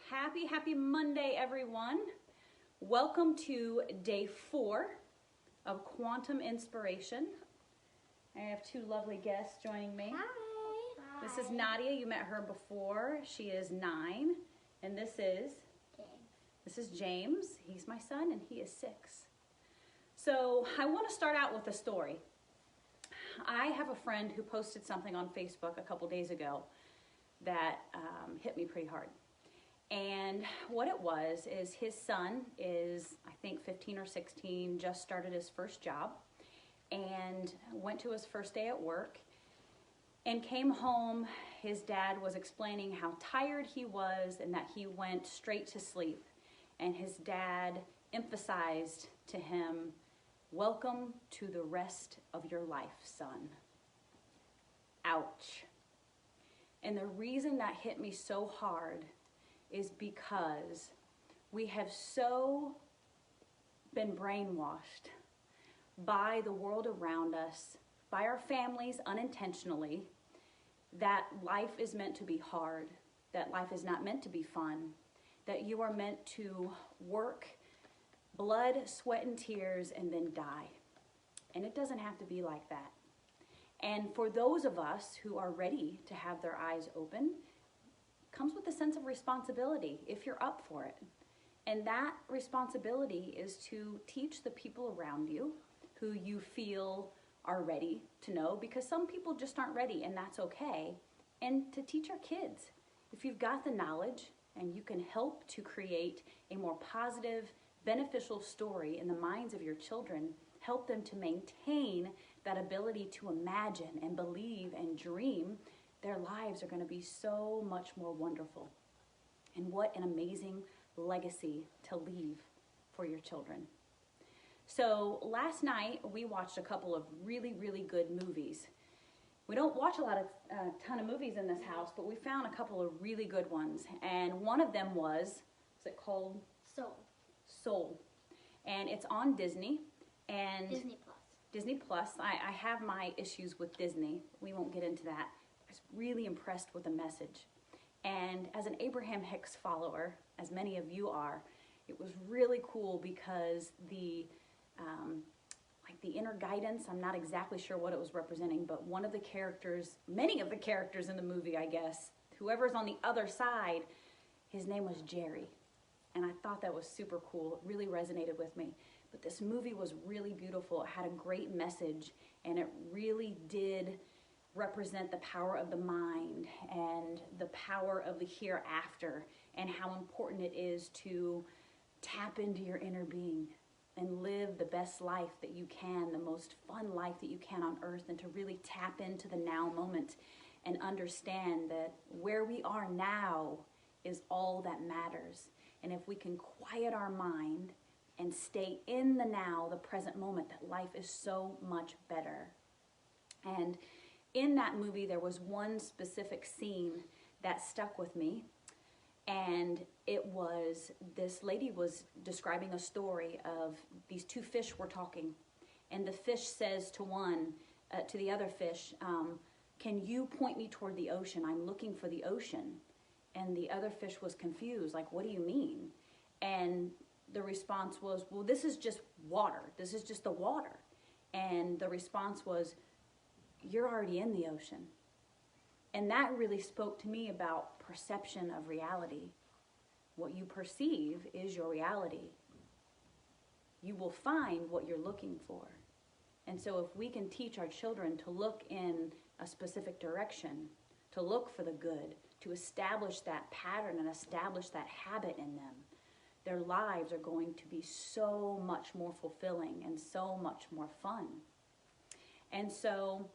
Happy Monday, everyone. Welcome to day 4 of Quantum Inspiration. I have 2 lovely guests joining me. Hi. This is Nadia. You met her before. She is 9. And this is James. He's my son and he is 6. So I want to start out with a story. I have a friend who posted something on Facebook a couple days ago that hit me pretty hard. And what it was is his son is, I think, 15 or 16, just started his first job and went to his first day at work and came home. His dad was explaining how tired he was and that he went straight to sleep. And his dad emphasized to him, "Welcome to the rest of your life, son." Ouch. And the reason that hit me so hard is because we have so been brainwashed by the world around us, by our families unintentionally, that life is meant to be hard, that life is not meant to be fun, that you are meant to work blood, sweat, and tears and then die. And it doesn't have to be like that. And for those of us who are ready to have their eyes open, comes with a sense of responsibility if you're up for it. And that responsibility is to teach the people around you who you feel are ready to know, because some people just aren't ready, and that's okay. And to teach our kids. If you've got the knowledge and you can help to create a more positive, beneficial story in the minds of your children, help them to maintain that ability to imagine and believe and dream, their lives are going to be so much more wonderful. And what an amazing legacy to leave for your children. So last night we watched a couple of really good movies. We don't watch a ton of movies in this house, but we found a couple of really good ones. And one of them was it called? Soul. And it's on Disney. And Disney Plus. I have my issues with Disney. We won't get into that. I was really impressed with the message. And as an Abraham Hicks follower, as many of you are, it was really cool because the inner guidance, I'm not exactly sure what it was representing, but one of the characters, many of the characters in the movie, I guess, whoever's on the other side, his name was Jerry. And I thought that was super cool. It really resonated with me. But this movie was really beautiful. It had a great message, and it really did represent the power of the mind and the power of the hereafter, and how important it is to tap into your inner being and live the best life that you can, the most fun life that you can on earth, and to really tap into the now moment and understand that where we are now is all that matters. And if we can quiet our mind and stay in the now, the present moment, that life is so much better. And in that movie, there was one specific scene that stuck with me. And it was, this lady was describing a story of these 2 fish were talking. And the fish says to the other fish, "Can you point me toward the ocean? I'm looking for the ocean." And the other fish was confused, like, "What do you mean?" And the response was, "Well, this is just water. This is just the water." And the response was, "You're already in the ocean." And that really spoke to me about perception of reality. What you perceive is your reality. You will find what you're looking for. And so if we can teach our children to look in a specific direction, to look for the good, to establish that pattern and establish that habit in them, their lives are going to be so much more fulfilling and so much more fun. And so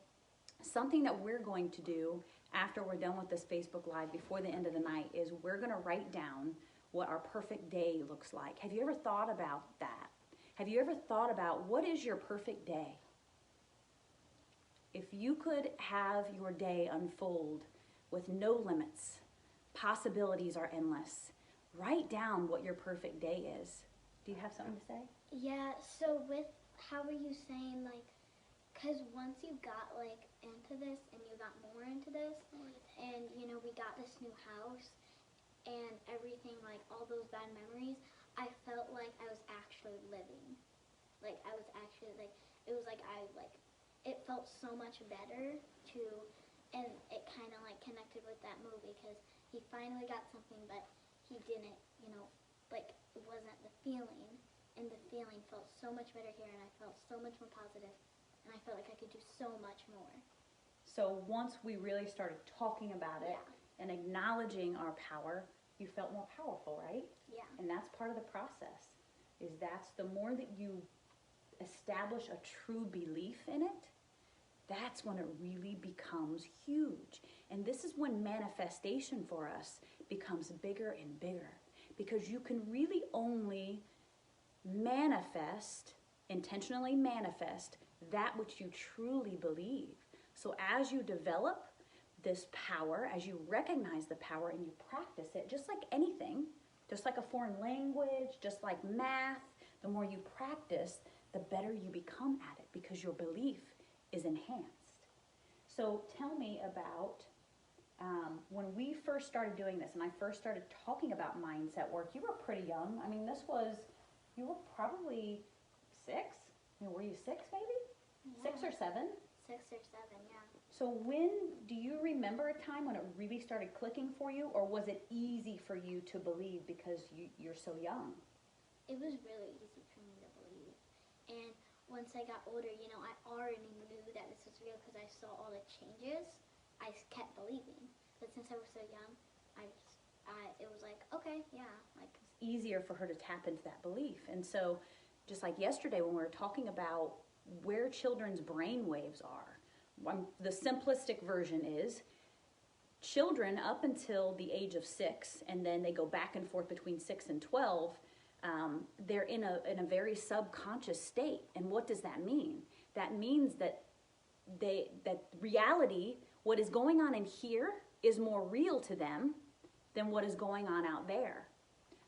something that we're going to do after we're done with this Facebook Live before the end of the night is we're going to write down what our perfect day looks like. Have you ever thought about that? Have you ever thought about what is your perfect day? If you could have your day unfold with no limits, possibilities are endless, write down what your perfect day is. Do you have something to say? Yeah, so how were you saying, because once you got, into this and you got more into this, and, we got this new house, and everything, like all those bad memories, I felt like I was actually living. Like I was actually like it was like I like it felt so much better to, and it kind of like connected with that movie because he finally got something, but he didn't, like it wasn't the feeling, and the feeling felt so much better here, and I felt so much more positive, and I felt like I could do so much more. So once we really started talking about it Yeah. and acknowledging our power, you felt more powerful, right? Yeah. And that's part of the process. Is that's the more that you establish a true belief in it, that's when it really becomes huge. And this is when manifestation for us becomes bigger and bigger, because you can really only manifest, intentionally manifest, that which you truly believe. So as you develop this power, as you recognize the power and you practice it, just like anything, just like a foreign language, just like math, the more you practice, the better you become at it, because your belief is enhanced. So tell me about when we first started doing this and I first started talking about mindset work. You were pretty young. I mean, you were probably 6. I mean, were you 6 maybe? Yeah. 6 or 7? 6 or 7, yeah. So do you remember a time when it really started clicking for you, or was it easy for you to believe because you're so young? It was really easy for me to believe. And once I got older, I already knew that this was real because I saw all the changes. I kept believing. But since I was so young, it was like, okay, yeah. Like, It's easier for her to tap into that belief. And so, just like yesterday when we were talking about where children's brain waves are, the simplistic version is children up until the age of 6, and then they go back and forth between 6 and 12, they're in a very subconscious state. And what does that mean? That means that reality, what is going on in here, is more real to them than what is going on out there.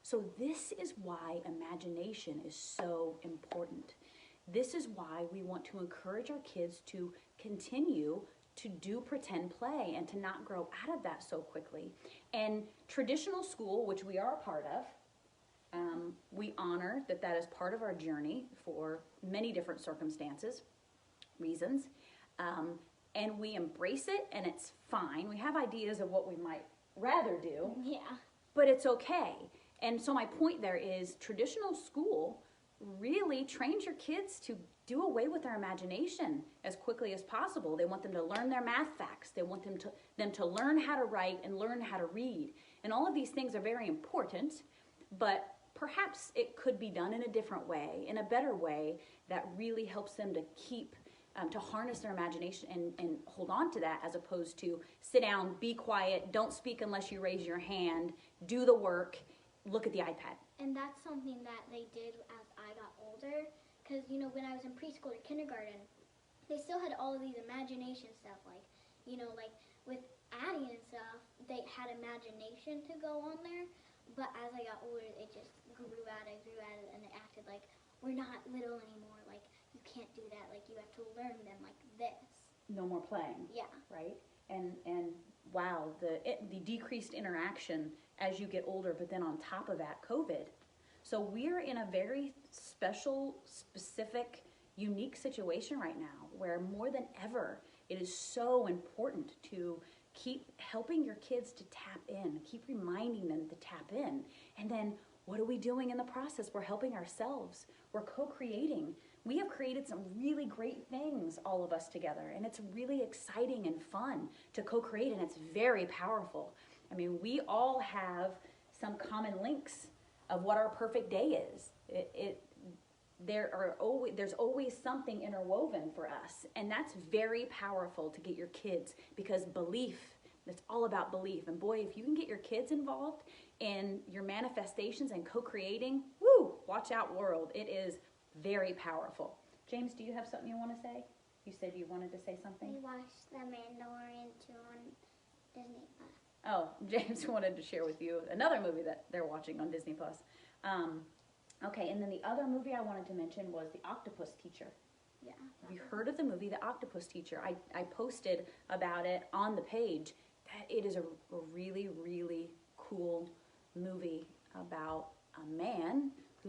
So this is why imagination is so important. This is why we want to encourage our kids to continue to do pretend play and to not grow out of that so quickly. And traditional school, which we are a part of, we honor that is part of our journey for many different circumstances, reasons, and we embrace it, and it's fine. We have ideas of what we might rather do, yeah. but it's okay. And so my point there is traditional school really trains your kids to do away with their imagination as quickly as possible. They want them to learn their math facts. They want them to learn how to write and learn how to read. And all of these things are very important, but perhaps it could be done in a different way, in a better way, that really helps them to keep, to harness their imagination and hold on to that, as opposed to sit down, be quiet, don't speak unless you raise your hand, do the work, look at the iPad. And that's something that they did as I got older, because, when I was in preschool or kindergarten, they still had all of these imagination stuff, like with Addie and stuff, they had imagination to go on there, but as I got older, it just grew at it, and it acted like, we're not little anymore, like, you can't do that, like, you have to learn them like this. No more playing. Yeah. Right? And wow, the decreased interaction as you get older, but then on top of that, COVID. So we're in a very special, specific, unique situation right now where more than ever, it is so important to keep helping your kids to tap in, keep reminding them to tap in. And then what are we doing in the process? We're helping ourselves. We're co-creating. We have created some really great things, all of us together, and it's really exciting and fun to co-create, and it's very powerful. I mean, we all have some common links of what our perfect day is. There's always something interwoven for us, and that's very powerful to get your kids, because belief, it's all about belief. And boy, if you can get your kids involved in your manifestations and co-creating, woo, watch out world. It is very powerful. James, do you have something you want to say? You said you wanted to say something? We watched The Mandalorian 2 on Disney Plus. Oh, James wanted to share with you another movie that they're watching on Disney Plus. Okay, and then the other movie I wanted to mention was The Octopus Teacher. Yeah. Have you heard of the movie The Octopus Teacher? I posted about it on the page. That it is a really, really cool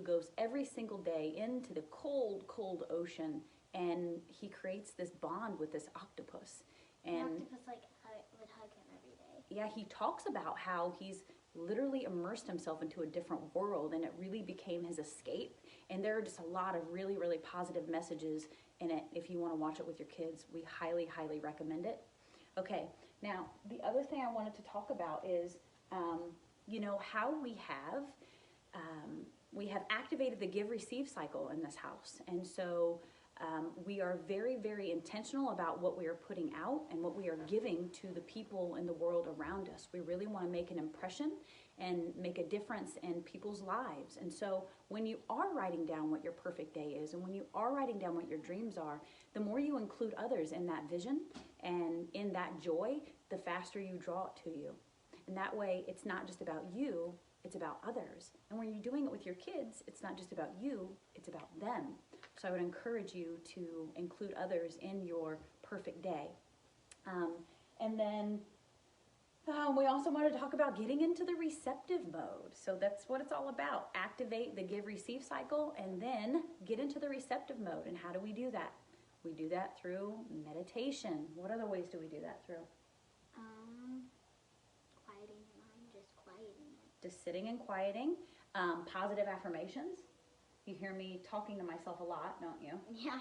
goes every single day into the cold, cold ocean, and he creates this bond with this octopus. The And octopus would hug him every day. yeah, he talks about how he's literally immersed himself into a different world, and it really became his escape. And there are just a lot of really, really positive messages in it. If you want to watch it with your kids, we highly, highly recommend it. Okay, now the other thing I wanted to talk about is, how we have activated the give-receive cycle in this house. And so we are very, very intentional about what we are putting out and what we are giving to the people in the world around us. We really want to make an impression and make a difference in people's lives. And so when you are writing down what your perfect day is, and when you are writing down what your dreams are, the more you include others in that vision and in that joy, the faster you draw it to you. And that way, it's not just about you, it's about others. And when you're doing it with your kids, it's not just about you, it's about them. So I would encourage you to include others in your perfect day. And then we also want to talk about getting into the receptive mode. So that's what it's all about. Activate the give-receive cycle and then get into the receptive mode. And how do we do that? We do that through meditation. What other ways do we do that through? Quieting your mind, just quieting it. Just sitting and quieting. Positive affirmations. You hear me talking to myself a lot, don't you? Yeah.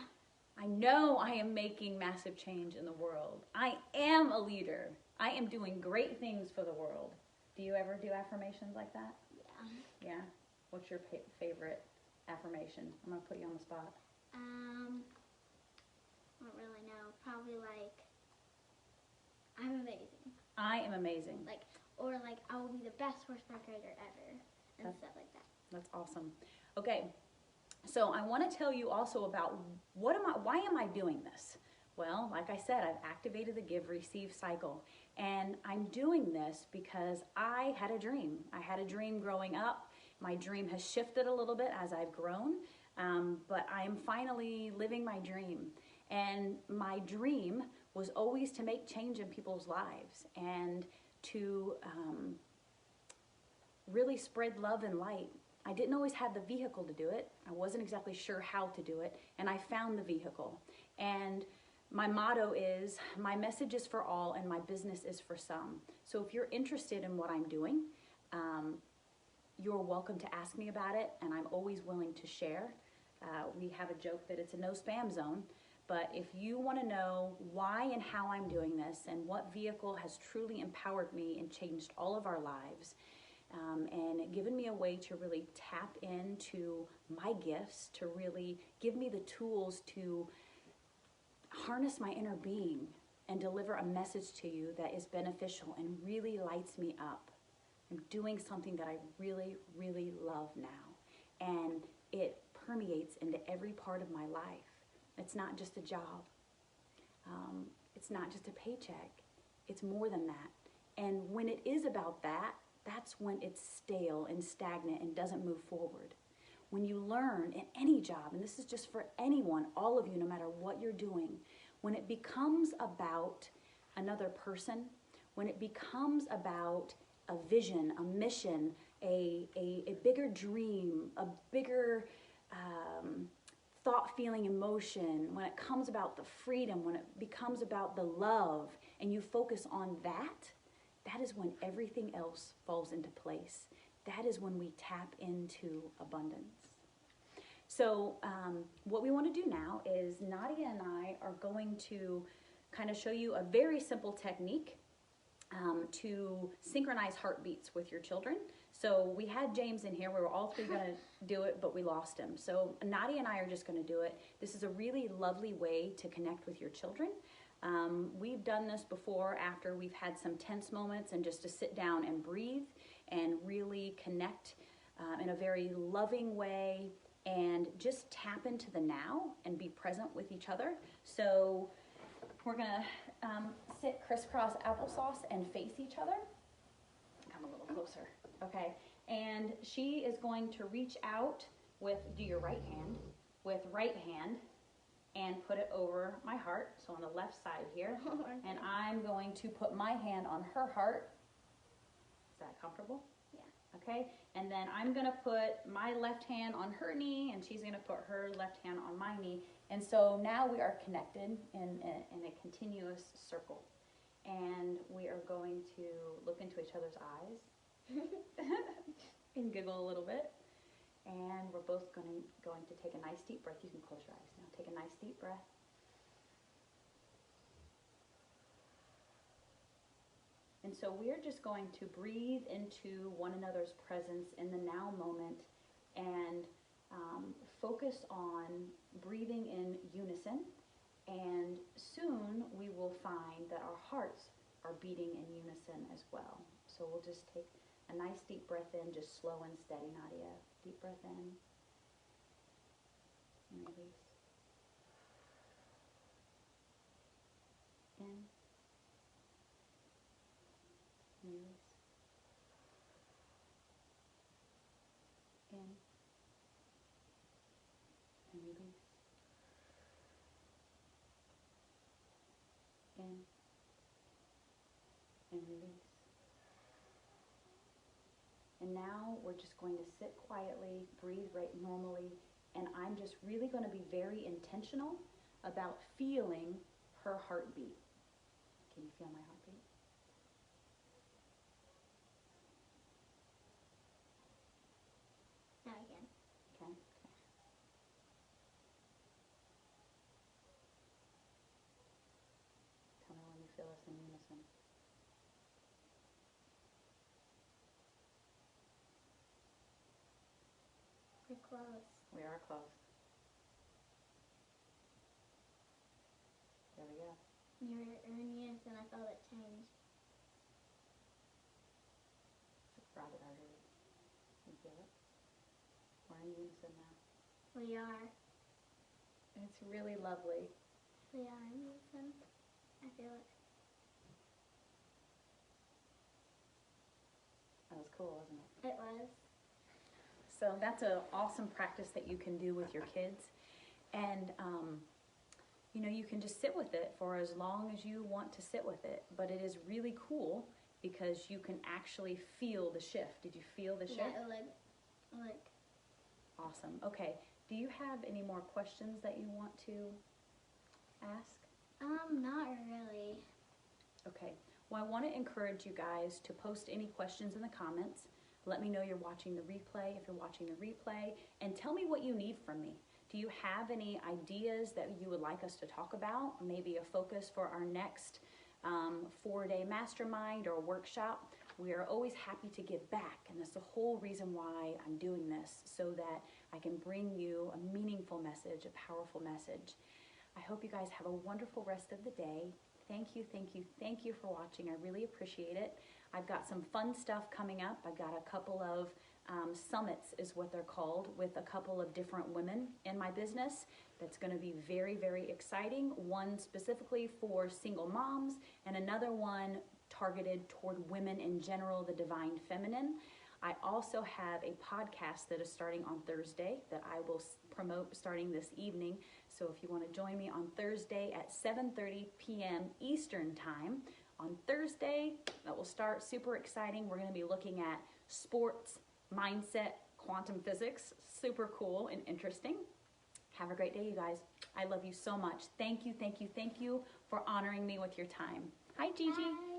I know I am making massive change in the world. I am a leader. I am doing great things for the world. Do you ever do affirmations like that? Yeah. Yeah. What's your favorite affirmation? I'm going to put you on the spot. I don't really know. Probably I'm amazing. I am amazing. Or I will be the best horseback rider ever. And stuff like that. That's awesome. Okay. So I want to tell you also about why am I doing this? Well, like I said, I've activated the give-receive cycle. And I'm doing this because I had a dream. I had a dream growing up. My dream has shifted a little bit as I've grown, but I am finally living my dream. And my dream was always to make change in people's lives and to really spread love and light. I didn't always have the vehicle to do it. I wasn't exactly sure how to do it, and I found the vehicle. And my motto is, my message is for all and my business is for some. So if you're interested in what I'm doing, you're welcome to ask me about it, and I'm always willing to share. We have a joke that it's a no spam zone, but if you want to know why and how I'm doing this and what vehicle has truly empowered me and changed all of our lives, and given me a way to really tap into my gifts, to really give me the tools to harness my inner being and deliver a message to you that is beneficial and really lights me up. I'm doing something that I really, really love now. And it permeates into every part of my life. It's not just a job. It's not just a paycheck. It's more than that. And when it is about that, that's when it's stale and stagnant and doesn't move forward. When you learn in any job, and this is just for anyone, all of you, no matter what you're doing, when it becomes about another person, when it becomes about a vision, a mission, a bigger dream, a bigger thought, feeling, emotion, when it comes about the freedom, when it becomes about the love, and you focus on that, that is when everything else falls into place. That is when we tap into abundance. So what we want to do now is Nadia and I are going to kind of show you a very simple technique to synchronize heartbeats with your children. So we had James in here. We were all three going to do it, but we lost him. So Nadia and I are just going to do it. This is a really lovely way to connect with your children. We've done this before after we've had some tense moments, and just to sit down and breathe and really connect in a very loving way and just tap into the now and be present with each other. So we're going to sit crisscross applesauce and face each other. Come a little closer. Okay. And she is going to reach out with, do your right hand, with right hand, and put it over my heart, so on the left side here. And I'm going to put my hand on her heart. Is that comfortable? Yeah. Okay, and then I'm gonna put my left hand on her knee, and she's gonna put her left hand on my knee. And so now we are connected in a continuous circle. And we are going to look into each other's eyes and giggle a little bit. And we're both going to take a nice deep breath. You can close your eyes now. Take a nice deep breath. And so we're just going to breathe into one another's presence in the now moment and focus on breathing in unison. And soon we will find that our hearts are beating in unison as well. So we'll just take a nice deep breath in, just slow and steady, Nadia. Deep breath in and release. In and release. In and release. In and release. And now we're just going to sit quietly, breathe right normally, and I'm just really going to be very intentional about feeling her heartbeat. Can you feel my heartbeat? Now again. Okay. Tell me when you feel us in unison. We're close. We are close. There we go. You were in unison, I felt it change. It's a carotid artery. You feel it? We're in unison now. We are. It's really lovely. We are in unison. I feel it. That was cool, wasn't it? It was. So that's an awesome practice that you can do with your kids. And, you know, you can just sit with it for as long as you want to sit with it. But it is really cool because you can actually feel the shift. Did you feel the shift? Yeah, like. Awesome. Okay. Do you have any more questions that you want to ask? Not really. Okay. Well, I want to encourage you guys to post any questions in the comments. Let me know you're watching the replay, if you're watching the replay, and tell me what you need from me. Do you have any ideas that you would like us to talk about? Maybe a focus for our next 4-day mastermind or workshop? We are always happy to give back, and that's the whole reason why I'm doing this, so that I can bring you a meaningful message, a powerful message. I hope you guys have a wonderful rest of the day. Thank you, thank you, thank you for watching. I really appreciate it. I've got some fun stuff coming up. I've got a couple of summits is what they're called, with a couple of different women in my business. That's going to be very, very exciting. One specifically for single moms, and another one targeted toward women in general, the divine feminine. I also have a podcast that is starting on Thursday that I will promote starting this evening. So if you want to join me on Thursday at 7:30 p.m. Eastern Time, on Thursday, that will start. Super exciting. We're going to be looking at sports, mindset, quantum physics. Super cool and interesting. Have a great day, you guys. I love you so much. Thank you, thank you, thank you for honoring me with your time. Hi, Gigi. Bye.